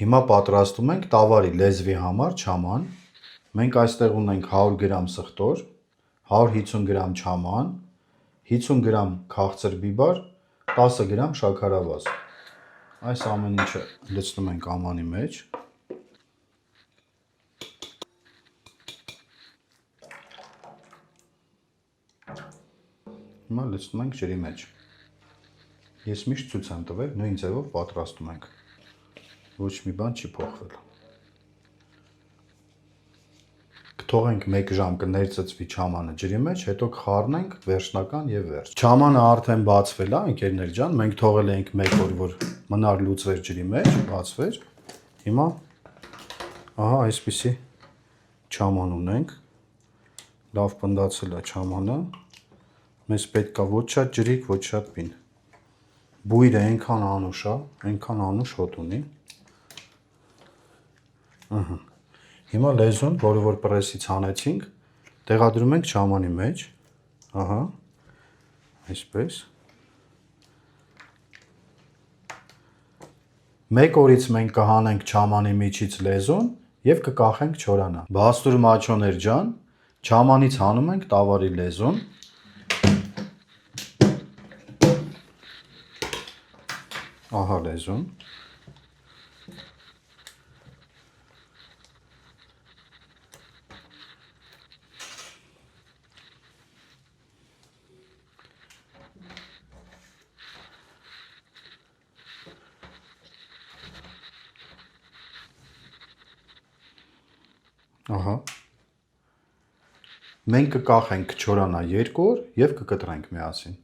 Հիմա պատրաստում ենք տավարի լեզվի համար չաման։ Մենք այստեղ ունենք 100 գրամ սխտոր, 150 գրամ չաման, 50 գրամ քաղցր բիբար, 10 գրամ շաքարավազ։ Այս ամեն ինչը լցնում ենք ամանի մեջ։ Հիմա լցնում ենք ջրի մեջ։ Ես միշտ ցույց եմ տվել, նույն ձևով պատրաստում ենք։ Ոչ մի բան չի փոխվել։ Կթողենք 1 ժամ կներծծվի չամանը ջրի մեջ, հետո կխառնենք վերջնական եւ վերջ։ Չամանը արդեն բացվել է, ընկերներ ջան, մենք թողել էինք 1 օր, որ մնար լուծվեր ջրի մեջ, բացվեր։ Հիմա ահա այսպիսի չաման ունենք։ Լավ պնդացել է չամանը։ Մեզ պետք է ոչ շատ ջրիկ, ոչ շատ պին։ Բույրը այնքան անուշ է, այնքան անուշ հոտ ունի։ Հիմա լեզուն, որը որ պրեսից հանեցինք, տեղադրում ենք չամանի մեջ, ահա, այսպես։ 1 օրից մենք կհանենք չամանի միջից լեզուն և կկախենք չորանա։ Բաստուր մաչոներ ջան, չամանից հանում ենք տավարի լեզուն։ Ահա լեզուն։ Ահա։ Մենք կկախենք չորանա 2 օր և կկտրենք միասին։